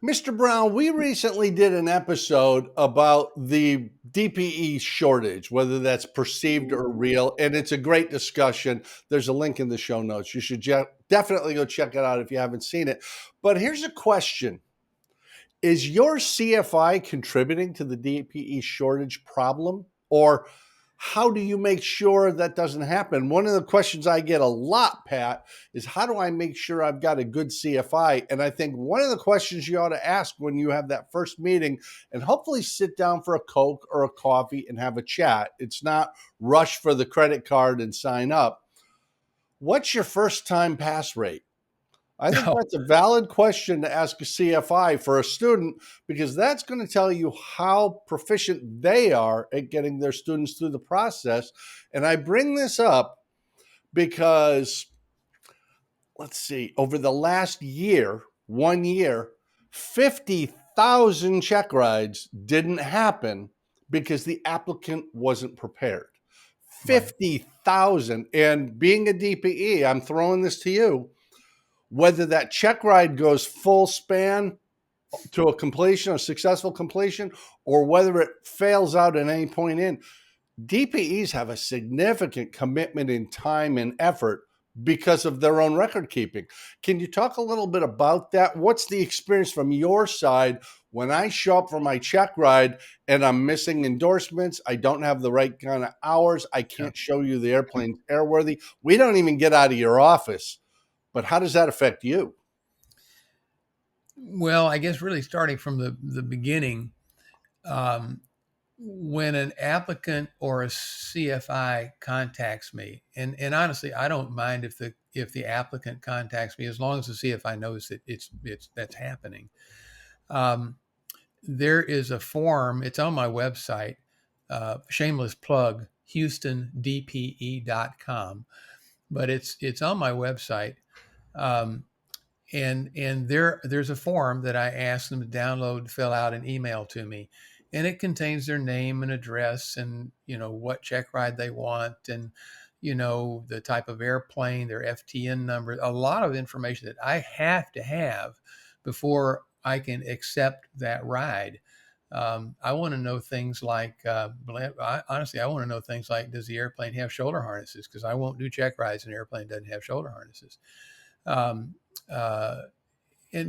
Mr. Brown, we recently did an episode about the DPE shortage, whether that's perceived or real, and it's a great discussion. There's a link in the show notes. You should definitely go check it out if you haven't seen it. But here's a question. Is your CFI contributing to the DPE shortage problem? Or how do you make sure that doesn't happen? One of the questions I get a lot, Pat, is how do I make sure I've got a good CFI? And I think one of the questions you ought to ask when you have that first meeting, and hopefully sit down for a Coke or a coffee and have a chat. It's not rush for the credit card and sign up. What's your first time pass rate? I think that's a valid question to ask a CFI for a student, because that's going to tell you how proficient they are at getting their students through the process. And I bring this up because, let's see, over the last year, 1 year, 50,000 check rides didn't happen because the applicant wasn't prepared. 50,000. And being a DPE, I'm throwing this to you. Whether that check ride goes full span to a completion, a successful completion, or whether it fails out at any point in, DPEs have a significant commitment in time and effort because of their own record keeping. Can you talk a little bit about that? What's the experience from your side when I show up for my check ride and I'm missing endorsements? I don't have the right kind of hours. I can't show you the airplane's airworthy. We don't even get out of your office. But how does that affect you? Well, I guess really starting from the beginning, when an applicant or a CFI contacts me, and honestly, I don't mind if the applicant contacts me as long as the CFI knows that that's happening. There is a form. It's on my website. Shameless plug, HoustonDPE.com, but it's on my website. And there's a form that I ask them to download, fill out, and email to me, and it contains their name and address, and what check ride they want, and the type of airplane, their FTN number, a lot of information that I have to have before I can accept that ride. I want to know things like, honestly, I want to know things like, does the airplane have shoulder harnesses? Because I won't do check rides in an airplane that doesn't have shoulder harnesses. And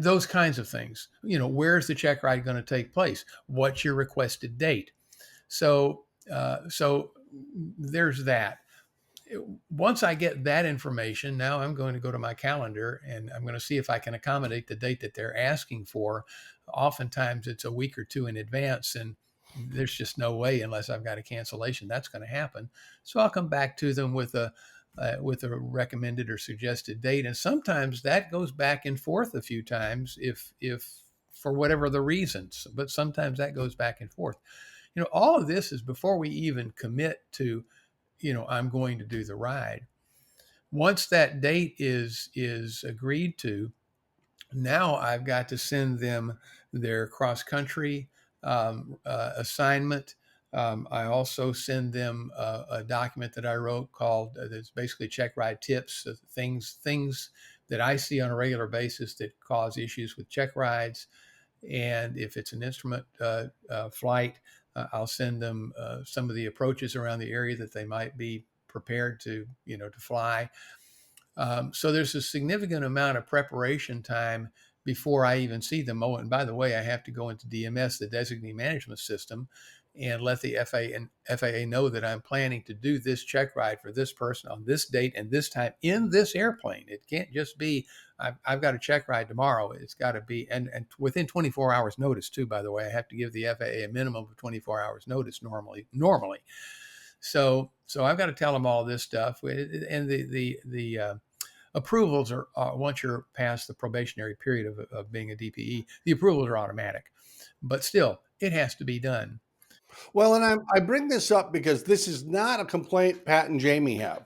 those kinds of things. Where's the check ride going to take place? What's your requested date? So there's that. Once I get that information, now I'm going to go to my calendar and I'm going to see if I can accommodate the date that they're asking for. Oftentimes it's a week or two in advance, and there's just no way, unless I've got a cancellation, that's going to happen. So I'll come back to them with a recommended or suggested date. And sometimes that goes back and forth a few times if for whatever the reasons, but sometimes that goes back and forth. All of this is before we even commit to, I'm going to do the ride. Once that date is agreed to, now I've got to send them their cross-country assignment. I also send them a document that I wrote called that's basically check ride tips, things that I see on a regular basis that cause issues with check rides. And if it's an instrument flight, I'll send them some of the approaches around the area that they might be prepared to fly. So there's a significant amount of preparation time before I even see them. Oh, and by the way, I have to go into DMS, the designee management system, and let the FAA know that I'm planning to do this check ride for this person on this date and this time in this airplane. It can't just be, I've got a check ride tomorrow. It's got to be, and within 24 hours notice too, by the way. I have to give the FAA a minimum of 24 hours notice normally. So I've got to tell them all this stuff. And the approvals are, once you're past the probationary period of being a DPE, the approvals are automatic. But still, it has to be done. Well, and I bring this up because this is not a complaint Pat and Jamie have.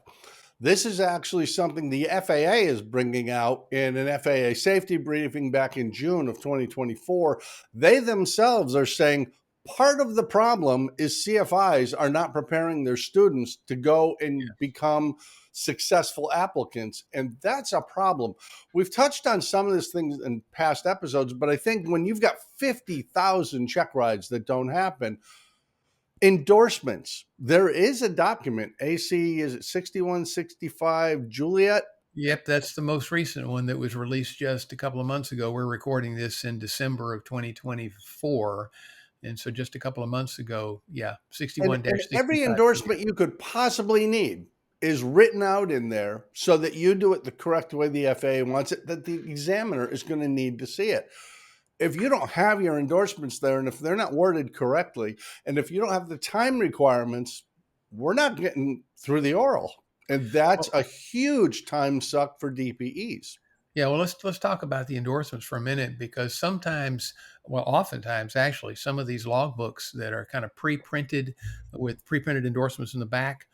This is actually something the FAA is bringing out in an FAA safety briefing back in June of 2024. They themselves are saying part of the problem is CFIs are not preparing their students to go and become successful applicants. And that's a problem. We've touched on some of these things in past episodes, but I think when you've got 50,000 check rides that don't happen, endorsements, there is a document, AC, is it 6165 Juliet? Yep, that's the most recent one that was released just a couple of months ago. We're recording this in December of 2024. And so just a couple of months ago, yeah, And every 61-65. endorsement you could possibly need is written out in there so that you do it the correct way the FAA wants it, that the examiner is going to need to see it. If you don't have your endorsements there, and if they're not worded correctly, and if you don't have the time requirements, we're not getting through the oral. And that's a huge time suck for DPEs. Yeah, well, let's talk about the endorsements for a minute, because sometimes, well, oftentimes actually, some of these logbooks that are kind of pre-printed with pre-printed endorsements in the back,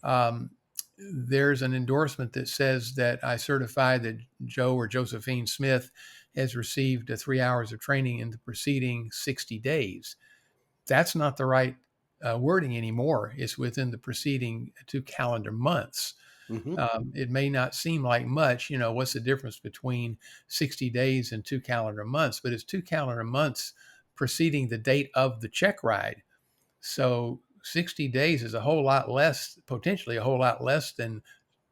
um, there's an endorsement that says that I certify that Joe or Josephine Smith has received 3 hours of training in the preceding 60 days. That's not the right wording anymore. It's within the preceding 2 calendar months. Mm-hmm. It may not seem like much, what's the difference between 60 days and 2 calendar months, but it's 2 calendar months preceding the date of the check ride. So 60 days is a whole lot less, potentially a whole lot less than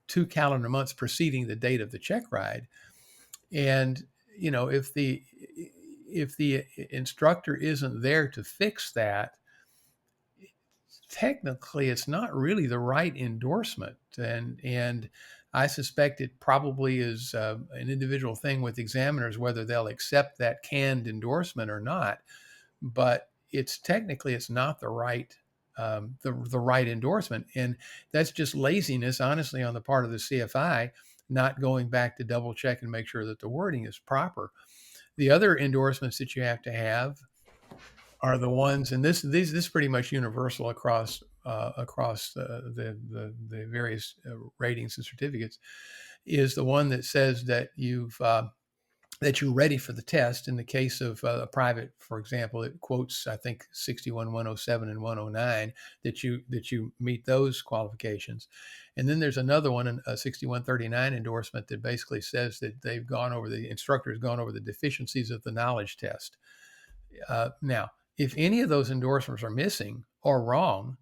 2 calendar months preceding the date of the check ride. And, if the instructor isn't there to fix that, technically it's not really the right endorsement. And I suspect it probably is an individual thing with examiners, whether they'll accept that canned endorsement or not. But it's not the right the right endorsement, and that's just laziness, honestly, on the part of the CFI, not going back to double check and make sure that the wording is proper. The other endorsements that you have to have are the ones, and this is pretty much universal across the various ratings and certificates, is the one that says that that you're ready for the test. In the case of a private, for example, it quotes, I think, 61, 107, and 109, that you meet those qualifications. And then there's another one, a 6139 endorsement, that basically says that the instructor has gone over the deficiencies of the knowledge test. Now, if any of those endorsements are missing or wrong,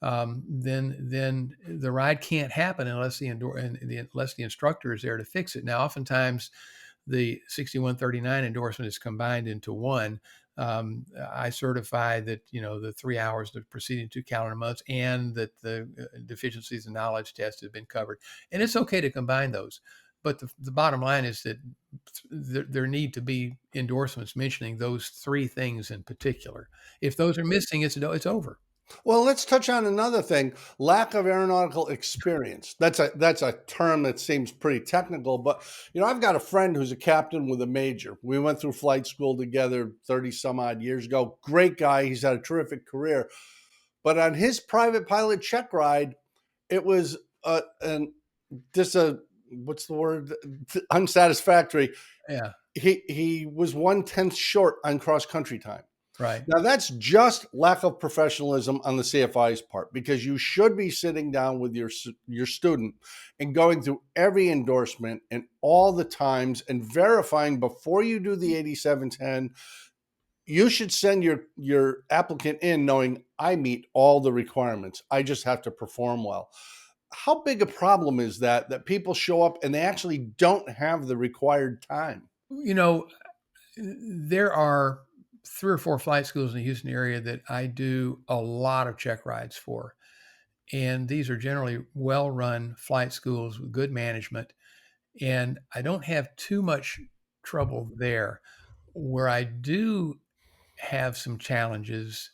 then the ride can't happen unless unless the instructor is there to fix it. Now, oftentimes the 6139 endorsement is combined into one. I certify that the 3 hours of preceding 2 calendar months, and that the deficiencies in knowledge test have been covered, and it's okay to combine those. But the bottom line is that there need to be endorsements mentioning those 3 things in particular. If those are missing, it's over. Well, let's touch on another thing: lack of aeronautical experience. That's a term that seems pretty technical, but I've got a friend who's a captain with a major. We went through flight school together 30 some odd years ago. Great guy. He's had a terrific career. But on his private pilot check ride, it was what's the word? Unsatisfactory. Yeah, He was 1/10 short on cross country time. right. Now, that's just lack of professionalism on the CFI's part, because you should be sitting down with your student and going through every endorsement and all the times and verifying before you do the 8710. You should send your applicant in knowing I meet all the requirements. I just have to perform well. How big a problem is that people show up and they actually don't have the required time? There are 3 or 4 flight schools in the Houston area that I do a lot of check rides for. And these are generally well-run flight schools with good management. And I don't have too much trouble there. Where I do have some challenges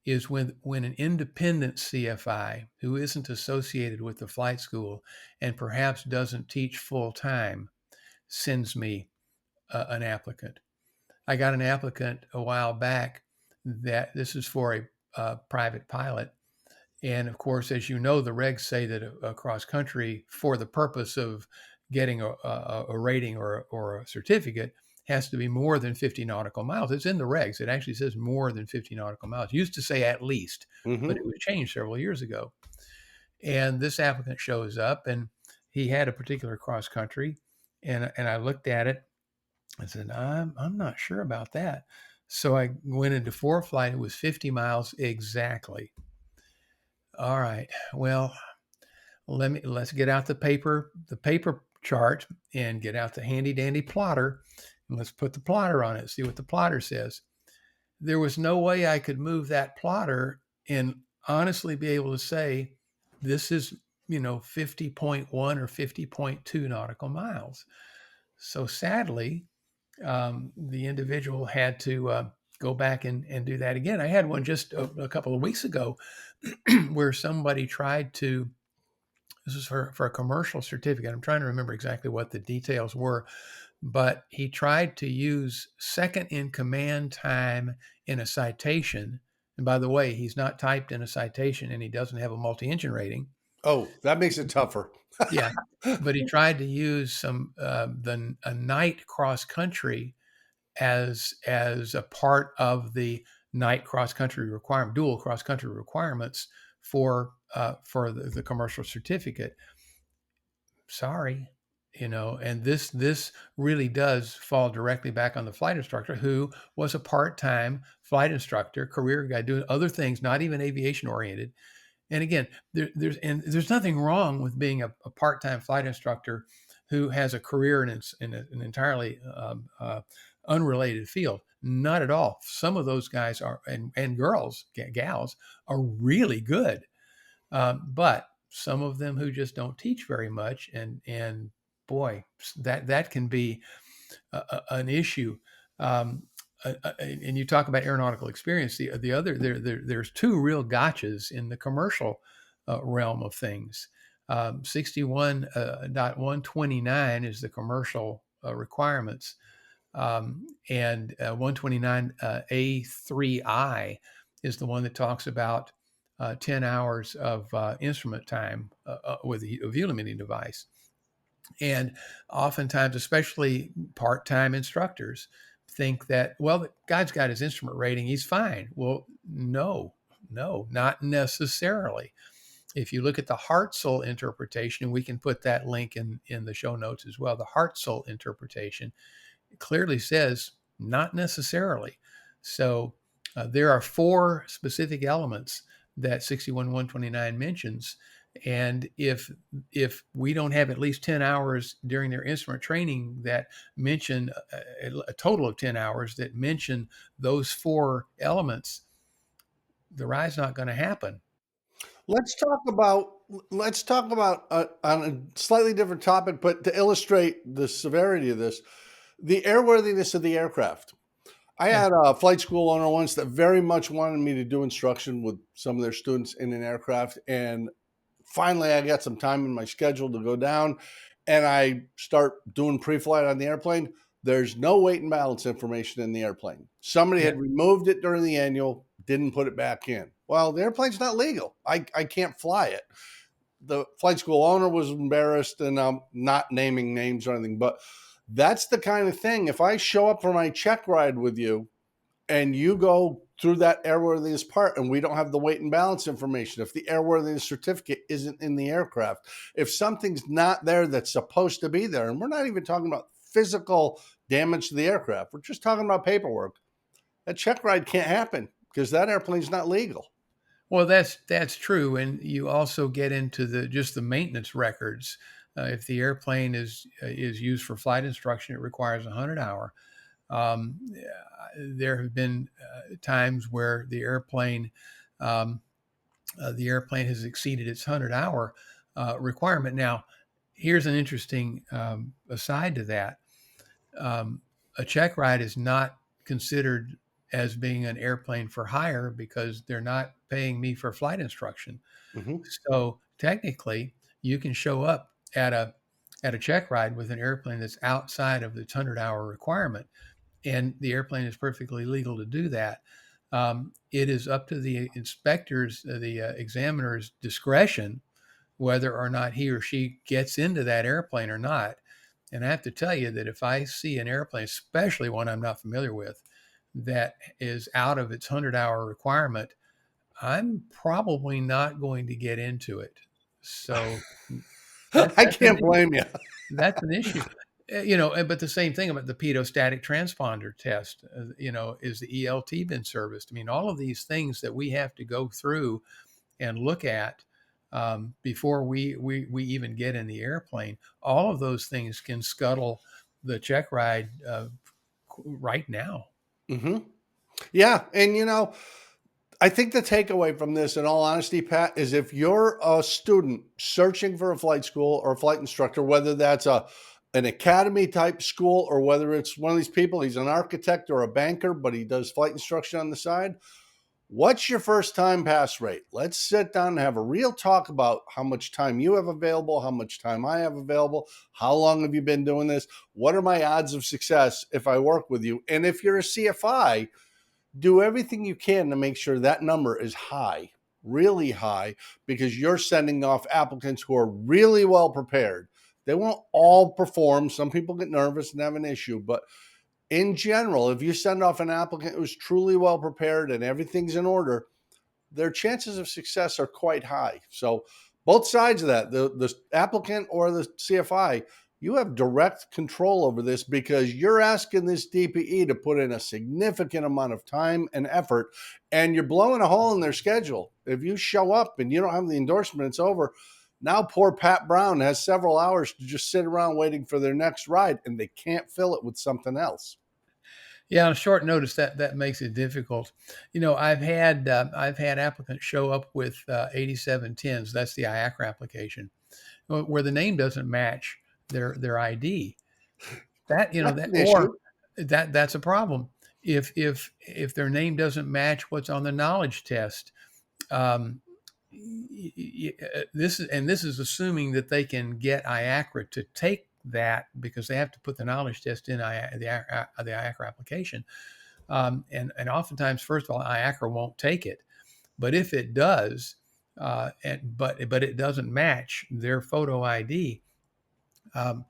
is when an independent CFI who isn't associated with the flight school and perhaps doesn't teach full time sends me an applicant. I got an applicant a while back that this is for a private pilot. And of course, as you know, the regs say that across country, for the purpose of getting a rating or a certificate, has to be more than 50 nautical miles. It's in the regs. It actually says more than 50 nautical miles. It used to say at least, but Mm-hmm. it was changed several years ago. And this applicant shows up, and he had a particular cross country, and I looked at it. I said, I'm not sure about that. So I went into ForeFlight. It was 50 miles exactly. All right. Well, let's get out the paper chart, and get out the handy dandy plotter, and let's put the plotter on it. See what the plotter says. There was no way I could move that plotter and honestly be able to say this is 50.1 or 50.2 nautical miles. So sadly, the individual had to go back and do that again. I had one just a couple of weeks ago where somebody tried to, this is for a commercial certificate. I'm trying to remember exactly what the details were, but he tried to use second in command time in a citation. And by the way, he's not typed in a citation, and he doesn't have a multi-engine rating. Oh, that makes it tougher. Yeah, but he tried to use some a night cross country as a part of the night cross country requirement, dual cross country requirements for the commercial certificate. Sorry, and this really does fall directly back on the flight instructor, who was a part-time flight instructor, career guy, doing other things, not even aviation oriented. And again, there's nothing wrong with being a part-time flight instructor who has a career in an entirely unrelated field. Not at all. Some of those guys are, and girls, gals, are really good, but some of them who just don't teach very much, and boy, that can be an issue. And you talk about aeronautical experience. The other there's two real gotchas in the commercial realm of things. 61.129 is the commercial requirements, and 129 A3I is the one that talks about 10 hours of instrument time with a view limiting device. And oftentimes, especially part-time instructors, think that, well, the guy's got his instrument rating, he's fine. Well, no, not necessarily. If you look at the Hartzell interpretation, and we can put that link in the show notes as well, the Hartzell interpretation clearly says not necessarily. So there are four specific elements that 61.129 mentions. And if we don't have at least 10 hours during their instrument training that mention a total of 10 hours that mention those four elements, the ride's not going to happen. Let's talk about on a slightly different topic, but to illustrate the severity of this, the airworthiness of the aircraft. I Yeah. had a flight school owner once that very much wanted me to do instruction with some of their students in an aircraft, and finally I got some time in my schedule to go down, and I start doing pre-flight on the airplane. There's no weight and balance information in the airplane. Somebody Yeah. had removed it during the annual, didn't put it back in. Well, the airplane's not legal. I can't fly it. The flight school owner was embarrassed, and I'm not naming names or anything, but that's the kind of thing. If I show up for my check ride with you and you go through that airworthiness part and we don't have the weight and balance information, if the airworthiness certificate isn't in the aircraft, if something's not there that's supposed to be there, and we're not even talking about physical damage to the aircraft, we're just talking about paperwork, that check ride can't happen because that airplane's not legal. Well, that's true, and you also get into the maintenance records. If the airplane is used for flight instruction, it requires a 100-hour. There have been times where the airplane has exceeded its 100-hour requirement. Now, here's an interesting aside to that. A check ride is not considered as being an airplane for hire because they're not paying me for flight instruction. Mm-hmm. So technically, you can show up at a check ride with an airplane that's outside of the 100-hour requirement, and the airplane is perfectly legal to do that. It is up to the inspector's, the examiner's discretion whether or not he or she gets into that airplane or not. And I have to tell you that if I see an airplane, especially one I'm not familiar with, that is out of its 100-hour requirement, I'm probably not going to get into it. So I that's an can't blame you. that's an issue. But the same thing about the pedostatic transponder test, is the ELT been serviced? I mean, all of these things that we have to go through and look at before we even get in the airplane, all of those things can scuttle the check ride right now. Hmm. Yeah. And, I think the takeaway from this, in all honesty, Pat, is if you're a student searching for a flight school or a flight instructor, whether that's an academy type school or whether it's one of these people, he's an architect or a banker, but he does flight instruction on the side. What's your first time pass rate? Let's sit down and have a real talk about how much time you have available, how much time I have available, how long have you been doing this? What are my odds of success if I work with you? And if you're a CFI, do everything you can to make sure that number is high, really high, because you're sending off applicants who are really well prepared. They won't all perform. Some people get nervous and have an issue, but in general, if you send off an applicant who's truly well prepared and everything's in order, their chances of success are quite high. So both sides of that, the applicant or the CFI, you have direct control over this because you're asking this DPE to put in a significant amount of time and effort, and you're blowing a hole in their schedule. If you show up and you don't have the endorsement, it's over. Now poor Pat Brown has several hours to just sit around waiting for their next ride, and they can't fill it with something else. Yeah, on short notice, that makes it difficult. I've had applicants show up with 8710s. That's the IACRA application, where the name doesn't match their ID. That you know That's that an or issue. that's a problem. If their name doesn't match what's on the knowledge test, um, this is assuming that they can get IACRA to take that, because they have to put the knowledge test in the IACRA application. And oftentimes, first of all, IACRA won't take it. But if it does, but it doesn't match their photo ID, um,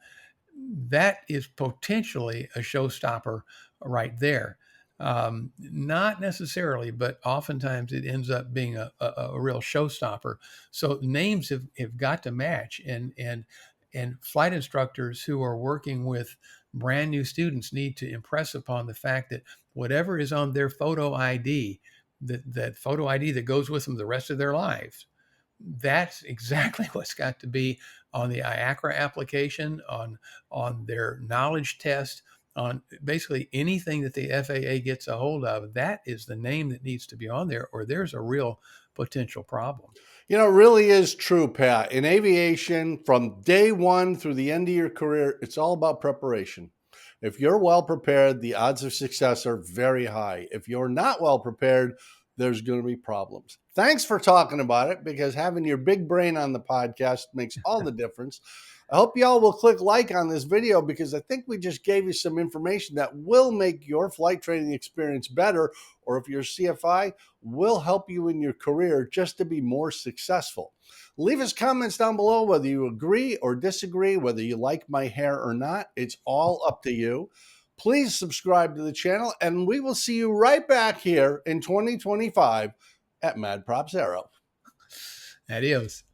that is potentially a showstopper right there. Not necessarily, but oftentimes it ends up being a real showstopper. So names have got to match, and flight instructors who are working with brand new students need to impress upon the fact that whatever is on their photo ID, that photo ID that goes with them the rest of their lives, that's exactly what's got to be on the IACRA application, on their knowledge test, on basically anything that the FAA gets a hold of. That is the name that needs to be on there, or there's a real potential problem. It really is true, Pat. In aviation, from day one through the end of your career, it's all about preparation. If you're well prepared, the odds of success are very high. If you're not well prepared, there's going to be problems. Thanks for talking about it, because having your big brain on the podcast makes all the difference. I hope y'all will click like on this video, because I think we just gave you some information that will make your flight training experience better, or if you're a CFI, will help you in your career just to be more successful. Leave us comments down below whether you agree or disagree, whether you like my hair or not. It's all up to you. Please subscribe to the channel, and we will see you right back here in 2025 at Madpropsaero. Adios.